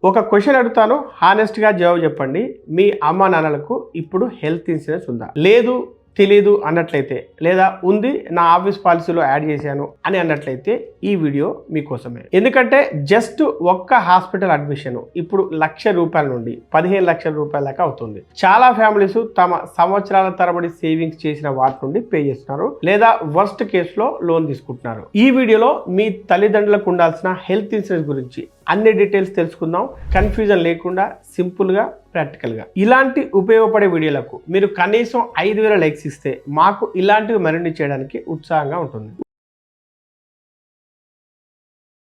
ఒక క్వశ్చన్ అడుగుతాను, హానెస్ట్గా జవాబు చెప్పండి. మీ అమ్మా నాన్నలకు ఇప్పుడు హెల్త్ ఇన్సూరెన్స్ ఉందా? లేదు, తెలీదు అన్నట్లయితే, లేదా ఉంది నా ఆఫీస్ పాలసీలో యాడ్ చేశాను అని అన్నట్లయితే ఈ వీడియో మీకోసమే. ఎందుకంటే జస్ట్ ఒక్క హాస్పిటల్ అడ్మిషన్ ఇప్పుడు ₹1,00,000 నుండి 15,00,000 రూపాయల దాకా అవుతుంది. చాలా ఫ్యామిలీస్ తమ సంవత్సరాల తరబడి సేవింగ్స్ చేసిన వాటి నుండి పే చేస్తున్నారు, లేదా వర్స్ట్ కేసులో లోన్ తీసుకుంటున్నారు. ఈ వీడియోలో మీ తల్లిదండ్రులకు ఉండాల్సిన హెల్త్ ఇన్సూరెన్స్ గురించి అన్ని డీటెయిల్స్ తెలుసుకుందాం, కన్ఫ్యూజన్ లేకుండా సింపుల్గా ప్రాక్టికల్గా. ఇలాంటి ఉపయోగపడే వీడియోలకు మీరు కనీసం 5,000 లైక్స్ ఇస్తే మాకు ఇలాంటివి మరిన్ని చేయడానికి ఉత్సాహంగా ఉంటుంది.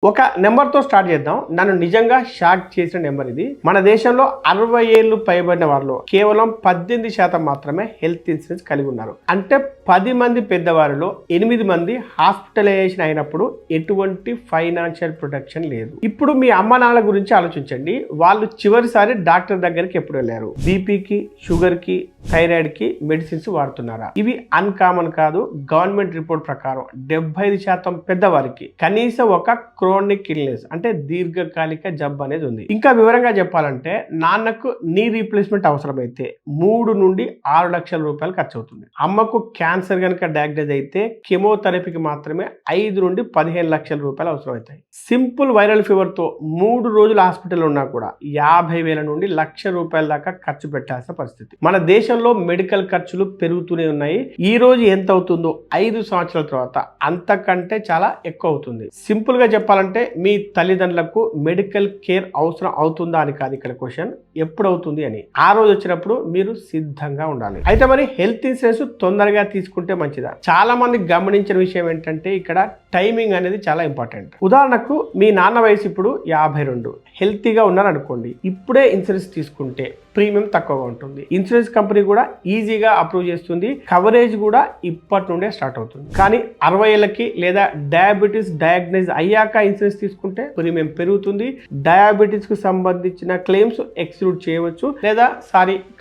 ఒక నెంబర్తో స్టార్ట్ చేద్దాం. నన్ను నిజంగా షాక్ చేసిన నెంబర్ ఇది. మన దేశంలో 60 ఏళ్ళు పైబడిన వారిలో కేవలం 18% మాత్రమే హెల్త్ ఇన్సూరెన్స్ కలిగి ఉన్నారు. అంటే 10 మంది పెద్దవారిలో 8 మంది హాస్పిటలైజేషన్ అయినప్పుడు ఎటువంటి ఫైనాన్షియల్ ప్రొటెక్షన్ లేదు. ఇప్పుడు మీ అమ్మ నాన్నల గురించి ఆలోచించండి. వాళ్ళు చివరిసారి డాక్టర్ దగ్గరికి ఎప్పుడు వెళ్ళారు? బీపీకి, షుగర్కి, థైరాయిడ్కి మెడిసిన్స్ వాడుతున్నారా? ఇవి అన్కామన్ కాదు. గవర్నమెంట్ రిపోర్ట్ ప్రకారం 75% పెద్దవారికి కనీసం ఒక క్రోనిక్ ఇల్నెస్ అంటే దీర్ఘకాలిక జబ్బు అనేది ఉంది. ఇంకా వివరంగా చెప్పాలంటే నాన్నకు నీ రీప్లేస్మెంట్ అవసరమైతే 3 నుండి 6 లక్షల రూపాయలు ఖర్చు అవుతుంది. అమ్మకు క్యాన్సర్ కనుక డయాగ్నోజ్ అయితే కెమోథెరపీకి మాత్రమే 5 నుండి 15 లక్షల రూపాయలు అవసరమవుతాయి. సింపుల్ వైరల్ ఫీవర్ తో 3 రోజులు హాస్పిటల్లో ఉన్నా కూడా 50,000 నుండి ₹1,00,000 దాకా ఖర్చు పెట్టాల్సిన పరిస్థితి. మన దేశంలో మెడికల్ ఖర్చులు పెరుగుతూనే ఉన్నాయి. ఈ రోజు ఎంత అవుతుందో 5 సంవత్సరాల తర్వాత అంతకంటే చాలా ఎక్కువ అవుతుంది. సింపుల్ గా చెప్పాలంటే మీ తల్లిదండ్రులకు మెడికల్ కేర్ అవసరం అవుతుందా అని కాదు ఇక్కడ క్వశ్చన్, ఎప్పుడు అవుతుంది అని. ఆ రోజు వచ్చినప్పుడు మీరు సిద్ధంగా ఉండాలి. అయితే మరి హెల్త్ ఇన్సూరెన్స్ తొందరగా తీసుకుంటే మంచిదా? చాలా మంది గమనించిన విషయం ఏంటంటే ఇక్కడ టైమింగ్ అనేది చాలా ఇంపార్టెంట్. ఉదాహరణకు మీ నాన్న వయసు ఇప్పుడు 52, హెల్తీగా ఉన్నారనుకోండి. ఇప్పుడే ఇన్సూరెన్స్ తీసుకుంటే ప్రీమియం తక్కువగా ఉంటుంది. ఇన్సూరెన్స్ కంపెనీ కూడా ఈజీగా అప్రూవ్ చేస్తుంది. కవరేజ్ కూడా ఇప్పటి నుండే స్టార్ట్ అవుతుంది. కానీ 60 ఏళ్ళకి లేదా డయాబెటీస్ డయాగ్నైజ్ అయ్యాక ఇన్సూరెన్స్ తీసుకుంటే ప్రీమియం పెరుగుతుంది. డయాబెటీస్ కు సంబంధించిన క్లెయిమ్స్ ఎక్స్క్లూడ్ చేయవచ్చు, లేదా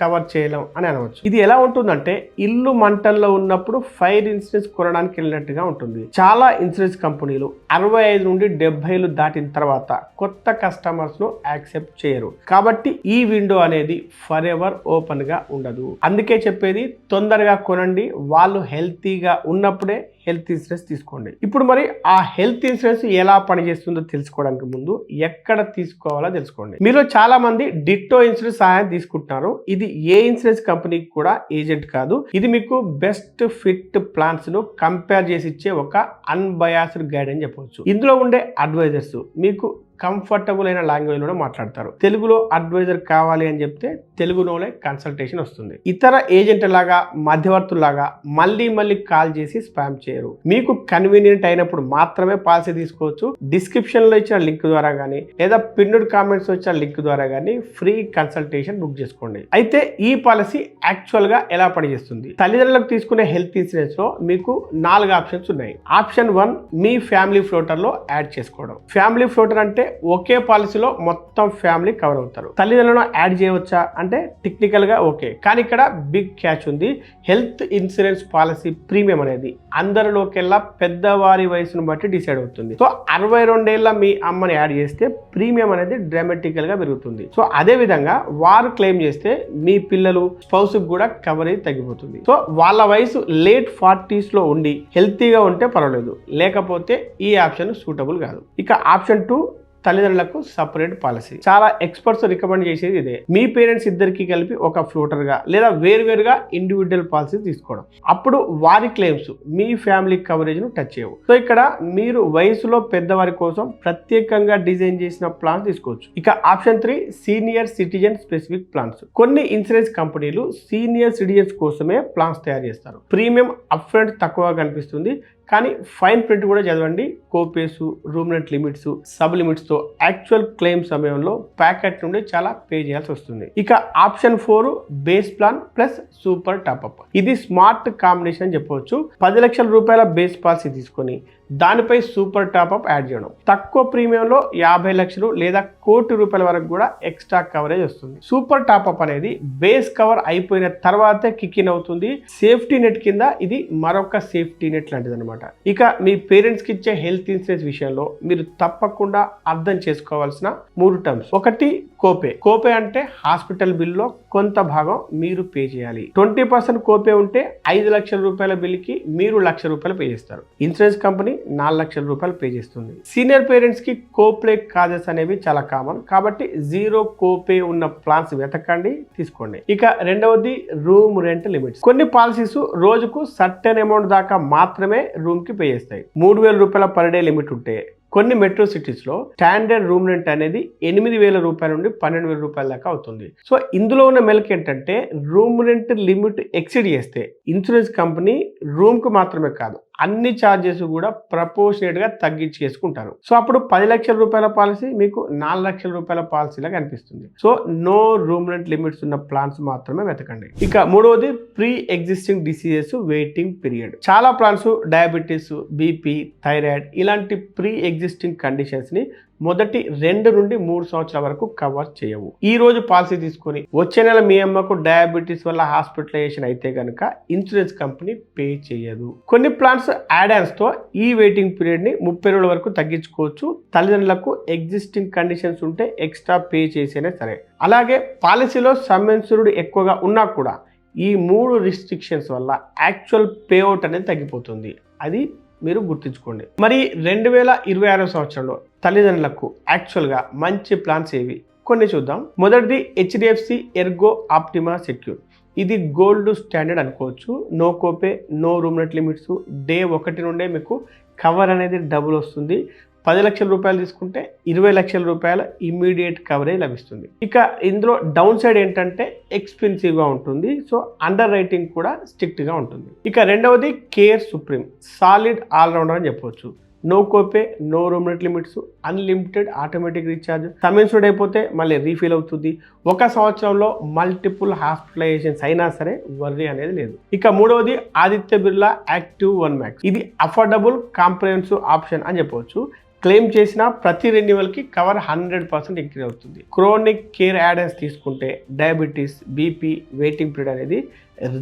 కవర్ చేయలేం అని అనవచ్చు. ఇది ఎలా ఉంటుందంటే ఇల్లు మంటల్లో ఉన్నప్పుడు ఫైర్ ఇన్సూరెన్స్ కొనడానికి వెళ్ళినట్టుగా ఉంటుంది. చాలా ఇన్సూరెన్స్ కంపెనీలు 65 నుండి 70 దాటిన తర్వాత కొత్త కస్టమర్స్ ను యాక్సెప్ట్ చేయరు. కాబట్టి ఈ విండో అనేది ఫర్ ఎవర్ ఓపెన్ గా ఉండదు. అందుకే చెప్పేది తొందరగా కొనండి. వాళ్ళు హెల్తీగా ఉన్నప్పుడే హెల్త్ ఇన్సూరెన్స్ తీసుకోండి. ఇప్పుడు మరి ఆ హెల్త్ ఇన్సూరెన్స్ ఎలా పనిచేస్తుందో తెలుసుకోవడానికి ముందు ఎక్కడ తీసుకోవాలో తెలుసుకోండి. మీలో చాలా మంది డిట్టో ఇన్సూరెన్స్ సహాయం తీసుకుంటున్నారు. ఇది ఏ ఇన్సూరెన్స్ కంపెనీకి కూడా ఏజెంట్ కాదు. ఇది మీకు బెస్ట్ ఫిట్ ప్లాన్స్ ను కంపేర్ చేసి ఇచ్చే ఒక అన్బయాస్డ్ గైడ్ అని చెప్పవచ్చు. ఇందులో ఉండే అడ్వైజర్స్ మీకు కంఫర్టబుల్ అయిన లాంగ్వేజ్ లో మాట్లాడతారు. తెలుగులో అడ్వైజర్ కావాలి అని చెప్తే తెలుగులోనే కన్సల్టేషన్ వస్తుంది. ఇతర ఏజెంట్ లాగా మధ్యవర్తులాగా మళ్ళీ కాల్ చేసి స్పామ్ చేయరు. మీకు కన్వీనియంట్ అయినప్పుడు మాత్రమే పాలసీ తీసుకోవచ్చు. డిస్క్రిప్షన్ లో ఇచ్చిన లింక్ ద్వారా గానీ లేదా పిన్నుడ్ కామెంట్స్ వచ్చిన లింక్ ద్వారా గానీ ఫ్రీ కన్సల్టేషన్ బుక్ చేసుకోండి. అయితే ఈ పాలసీ యాక్చువల్ గా ఎలా పనిచేస్తుంది? తల్లిదండ్రులకు తీసుకునే హెల్త్ ఇన్సూరెన్స్ లో మీకు 4 ఆప్షన్స్ ఉన్నాయి. ఆప్షన్ 1 మీ ఫ్యామిలీ ఫ్లోటర్ లో యాడ్ చేసుకోవడం. ఫ్యామిలీ ఫ్లోటర్ అంటే ఒకే పాలసీలో మొత్తం ఫ్యామిలీ కవర్ అవుతారు. తల్లిదండ్రులను యాడ్ చేయవచ్చా అంటే టెక్నికల్ గా ఓకే, కానీ ఇక్కడ బిగ్ క్యాచ్ ఉంది. హెల్త్ ఇన్సూరెన్స్ పాలసీ ప్రీమియం అనేది అందరిలోకెల్లా పెద్దవారి వయసును బట్టి డిసైడ్ అవుతుంది. సో 62 ఏళ్ళ మీ అమ్మని యాడ్ చేస్తే ప్రీమియం అనేది డ్రామాటికల్ గా పెరుగుతుంది. సో అదే విధంగా వారు క్లెయిమ్ చేస్తే మీ పిల్లలు స్పౌస్ కూడా కవరేజ్ తగ్గిపోతుంది. సో వాళ్ళ వయసు లేట్ 40s లో ఉండి హెల్తీగా ఉంటే పర్వాలేదు, లేకపోతే ఈ ఆప్షన్ సూటబుల్ కాదు. ఇక ఆప్షన్ 2 తల్లిదండ్రులకు సపరేట్ పాలసీ. చాలా ఎక్స్పర్ట్స్ రికమెండ్ చేసేది ఇదే. మీ పేరెంట్స్ ఇద్దరికి కలిపి ఒక ఫ్లోటర్ గా లేదా వేరువేరుగా ఇండివిజువల్ పాలసీ తీసుకోవడం. అప్పుడు వారి క్లెయిమ్స్ మీ ఫ్యామిలీ కవరేజ్ ను టచ్ చేయవు. సో ఇక్కడ మీరు వయసులో పెద్దవారి కోసం ప్రత్యేకంగా డిజైన్ చేసిన ప్లాన్ తీసుకోవచ్చు. ఇక option 3 senior citizen specific plans. కొన్ని ఇన్సూరెన్స్ కంపెనీలు సీనియర్ సిటిజన్స్ కోసమే ప్లాన్స్ తయారు చేస్తారు. ప్రీమియం అప్ ఫ్రంట్ తక్కువగా కనిపిస్తుంది, కానీ ఫైన్ ప్రింట్ కూడా చదవండి. Copays, room rent limits, sub limits తో యాక్చువల్ క్లెయిమ్ సమయంలో ప్యాకెట్ నుండి చాలా పే చేయాల్సి వస్తుంది. ఇక option 4 base plan plus super top up. ఇది స్మార్ట్ కాంబినేషన్ చెప్పవచ్చు. 10 లక్షల రూపాయల బేస్ పాలసీ తీసుకొని దానిపై సూపర్ టాప్అప్ యాడ్ చేయడం. తక్కువ ప్రీమియంలో 50 లక్షలు లేదా ₹1,00,00,000 వరకు కూడా ఎక్స్ట్రా కవరేజ్ వస్తుంది. సూపర్ టాప్అప్ అనేది బేస్ కవర్ అయిపోయిన తర్వాతే కిక్ ఇన్ అవుతుంది. సేఫ్టీ నెట్ కింద ఇది మరొక సేఫ్టీ నెట్ లాంటిది అనమాట. ఇక మీ పేరెంట్స్ కి ఇచ్చే హెల్త్ ఇన్సూరెన్స్ విషయంలో మీరు తప్పకుండా అర్థం చేసుకోవాల్సిన 3 టర్మ్స్. ఒకటి కోపే. కోపే అంటే హాస్పిటల్ బిల్లో కొంత భాగం మీరు పే చేయాలి. 20% కోపే ఉంటే ₹5 లక్షల బిల్కి మీరు ₹1,00,000 పే చేస్తారు. ఇన్సూరెన్స్ కంపెనీ ₹4 లక్షల పే చేస్తుంది. సీనియర్ పేరెంట్స్ కి కోప్లే కాజెస్ అనేవి చాలా కామన్ కాబట్టి జీరో కోపే ఉన్న ప్లాన్స్ వెతకండి, తీసుకోండి. ఇక రెండవది రూమ్ రెంట్ లిమిట్స్. కొన్ని పాలసీస్ రోజుకు సర్టెన్ అమౌంట్ దాకా మాత్రమే రూమ్ కి పే చేస్తాయి. ₹3,000 పర్ డే లిమిట్ ఉంటే కొన్ని మెట్రో సిటీస్ లో స్టాండర్డ్ రూమ్ రెంట్ అనేది ₹8,000 నుండి ₹12,000 దాకా అవుతుంది. సో ఇందులో ఉన్న మెలక్ ఏంటంటే రూమ్ రెంట్ లిమిట్ ఎక్సీడ్ చేస్తే ఇన్సూరెన్స్ కంపెనీ రూమ్ కు మాత్రమే కాదు అన్ని ఛార్జెస్ కూడా ప్రపోర్షనేట్ గా తగ్గించి చేసుకుంటారు. సో అప్పుడు ₹10 లక్షల పాలసీ మీకు ₹4 లక్షల పాలసీలా కనిపిస్తుంది. So no room rent limits ఉన్న ప్లాన్స్ మాత్రమే వెతకండి. ఇక మూడవది pre existing diseases waiting period. చాలా ప్లాన్స్ డయాబెటీస్, బీపీ, థైరాయిడ్ ఇలాంటి ప్రీ ఎగ్జిస్టింగ్ కండిషన్స్ ని మొదటి 2 నుండి 3 సంవత్సరాల వరకు కవర్ చేయవు. ఈ రోజు పాలసీ తీసుకొని వచ్చే నెల మీ అమ్మకు డయాబెటీస్ వల్ల హాస్పిటలైజేషన్ అయితే కనుక ఇన్సూరెన్స్ కంపెనీ పే చేయదు. కొన్ని ప్లాన్స్ యాడాన్స్ తో ఈ వెయిటింగ్ పీరియడ్ ని 30 రోజుల వరకు తగ్గించుకోవచ్చు. తల్లిదండ్రులకు ఎగ్జిస్టింగ్ కండిషన్స్ ఉంటే ఎక్స్ట్రా పే చేసేనే సరే. అలాగే పాలసీలో సమ్ ఇన్సూర్డ్ ఎక్కువగా ఉన్నా కూడా ఈ 3 రిస్ట్రిక్షన్స్ వల్ల యాక్చువల్ పేఅవుట్ అనేది తగ్గిపోతుంది. అది మీరు గుర్తుంచుకోండి. మరి 2026 సంవత్సరంలో తల్లిదండ్రులకు యాక్చువల్గా మంచి ప్లాన్స్ ఏవి కొన్ని చూద్దాం. మొదటిది HDFC ఎర్గో ఆప్టిమా సెక్యూర్. ఇది గోల్డ్ స్టాండర్డ్ అనుకోవచ్చు. No copay, no room rent limits. Day 1 నుండే మీకు కవర్ అనేది డబుల్ వస్తుంది. ₹10 లక్షల తీసుకుంటే ₹20 లక్షల ఇమ్మీడియట్ కవరేజ్ లభిస్తుంది. ఇక ఇందులో డౌన్ సైడ్ ఏంటంటే ఎక్స్పెన్సివ్ గా ఉంటుంది. సో అండర్ రైటింగ్ కూడా స్ట్రిక్ట్ గా ఉంటుంది. ఇక రెండవది కేర్ సుప్రీం. సాలిడ్ ఆల్రౌండర్ అని చెప్పవచ్చు. No copay, no room rent limits, unlimited automatic recharge. Sum insured అయిపోతే మళ్ళీ రీఫిల్ అవుతుంది. 1 సంవత్సరంలో మల్టిపుల్ హాస్పిటలైజేషన్స్ అయినా సరే వర్రీ అనేది లేదు. ఇక మూడవది ఆదిత్య బిర్లా యాక్టివ్ 1 మ్యాక్స్. ఇది అఫోర్డబుల్ కాంప్రహెన్సివ్ ఆప్షన్ అని చెప్పవచ్చు. క్లెయిమ్ చేసిన ప్రతి రెన్యువల్ కి కవర్ 100% ఇంక్రీజ్ అవుతుంది. క్రోనిక్ కేర్ యాడెన్స్ తీసుకుంటే డయాబెటీస్, బీపీ వెయిటింగ్ పీరియడ్ అనేది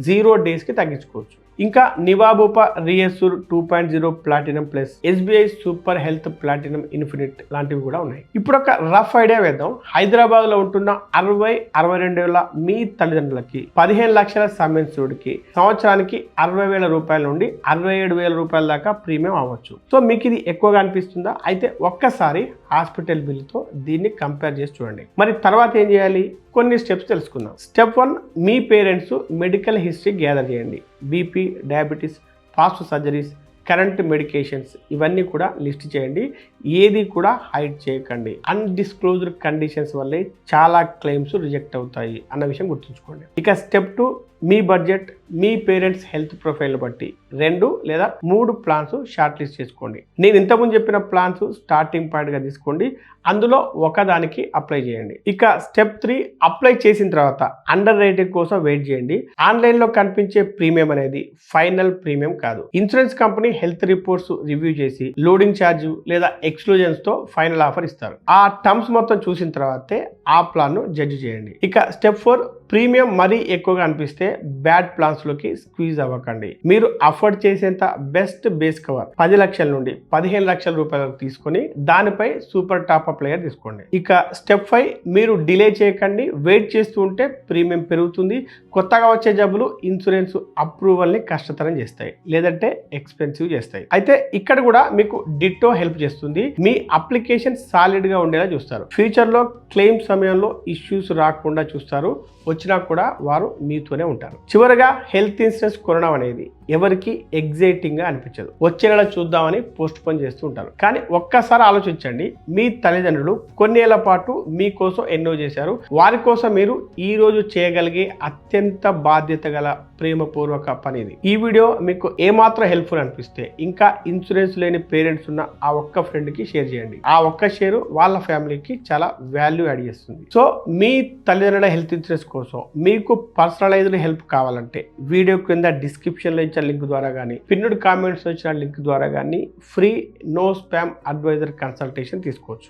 0 days కి తగ్గించుకోవచ్చు. ఇంకా Niva Bupa ReAssure 2.0 platinum plus, SBI super health platinum infinite లాంటివి కూడా ఉన్నాయి. ఇప్పుడు ఒక రఫ్ ఐడియా వేద్దాం. హైదరాబాద్ లో ఉంటున్న 60-62 ఏళ్ల మీ తల్లిదండ్రులకి 15 లక్షల సమ్ ఇన్సూర్డ్ కి సంవత్సరానికి ₹60,000 నుండి ₹67,000 దాకా ప్రీమియం అవ్వచ్చు. సో మీకు ఇది ఎక్కువగా అనిపిస్తుందా? అయితే ఒక్కసారి హాస్పిటల్ బిల్తో దీన్ని కంపేర్ చేసి చూడండి. మరి తర్వాత ఏం చేయాలి? కొన్ని స్టెప్స్ తెలుసుకుందాం. స్టెప్ 1, మీ పేరెంట్స్ మెడికల్ హిస్టరీ గ్యాదర్ చేయండి. BP, diabetes, fast surgeries, current medications ఇవన్నీ కూడా లిస్ట్ చేయండి. ఏది కూడా హైడ్ చేయకండి. అన్డిస్క్లోజ్డ్ కండిషన్స్ వల్లే చాలా క్లెయిమ్స్ రిజెక్ట్ అవుతాయి అన్న విషయం గుర్తుంచుకోండి. ఇక స్టెప్ 2, మీ బడ్జెట్, మీ పేరెంట్స్ హెల్త్ ప్రొఫైల్ బట్టి 2 లేదా 3 ప్లాన్స్ షార్ట్ లిస్ట్ చేసుకోండి. నేను ఇంతకుముందు చెప్పిన ప్లాన్స్ స్టార్టింగ్ పాయింట్గా తీసుకోండి. అందులో ఒకదానికి అప్లై చేయండి. ఇక స్టెప్ 3, అప్లై చేసిన తర్వాత అండర్ రైటింగ్ కోసం వెయిట్ చేయండి. ఆన్లైన్లో కనిపించే ప్రీమియం అనేది ఫైనల్ ప్రీమియం కాదు. Insurance company health reports review చేసి లోడింగ్ ఛార్జ్ లేదా ఎక్స్క్లూజన్స్ తో ఫైనల్ ఆఫర్ ఇస్తారు. ఆ టర్మ్స్ మొత్తం చూసిన తర్వాతే ఆ ప్లాన్ ను జడ్జి చేయండి. ఇక స్టెప్ 4, ప్రీమియం మరీ ఎక్కువగా అనిపిస్తే బ్యాడ్ ప్లాన్స్ లోకి స్క్వీజ్ అవ్వకండి. మీరు అఫోర్డ్ చేసేంత బెస్ట్ బేస్ కవర్ 10 లక్షల నుండి ₹15 లక్షల తీసుకొని దానిపై సూపర్ టాప్ అప్ లేయర్ తీసుకోండి. ఇక స్టెప్ 5, మీరు డిలే చేయకండి. వెయిట్ చేస్తూ ఉంటే ప్రీమియం పెరుగుతుంది. కొత్తగా వచ్చే జబ్బులు ఇన్సూరెన్స్ అప్రూవల్ ని కష్టతరం చేస్తాయి, లేదంటే ఎక్స్పెన్సివ్ చేస్తాయి. అయితే ఇక్కడ కూడా మీకు డిట్టో హెల్ప్ చేస్తుంది. మీ అప్లికేషన్ సాలిడ్ గా ఉండేలా చూస్తారు. ఫ్యూచర్ లో క్లెయిమ్ సమయంలో ఇష్యూస్ రాకుండా చూస్తారు. వచ్చినా కూడా వారు మీతోనే ఉంటారు. చివరగా హెల్త్ ఇన్సూరెన్స్ కొనడం అనేది ఎవరికి ఎగ్జైటింగ్ గా అనిపించదు. వచ్చే నెల చూద్దామని పోస్ట్ పోన్ చేస్తూ ఉంటారు. కానీ ఒక్కసారి ఆలోచించండి, మీ తల్లిదండ్రులు కొన్ని ఏళ్ల పాటు మీకోసం ఎన్నో చేశారు. వారి కోసం మీరు ఈ రోజు చేయగలిగే అత్యంత బాధ్యత గల ప్రేమపూర్వక పని ఇది. ఈ వీడియో మీకు ఏమాత్రం హెల్ప్ఫుల్ అనిపిస్తే ఇంకా ఇన్సూరెన్స్ లేని పేరెంట్స్ ఉన్న ఆ ఒక్క ఫ్రెండ్ కి షేర్ చేయండి. ఆ ఒక్క షేర్ వాళ్ళ ఫ్యామిలీకి చాలా వాల్యూ యాడ్ చేస్తుంది. సో మీ తల్లిదండ్రుల హెల్త్ ఇన్సూరెన్స్ కోసం మీకు పర్సనలైజ్డ్ హెల్ప్ కావాలంటే వీడియో కింద డిస్క్రిప్షన్ లో ఇచ్చిన లింక్ ద్వారా కానీ, పిన్నుడ్ కామెంట్స్ వచ్చిన లింక్ ద్వారా కానీ free no spam advisor consultation తీసుకోవచ్చు.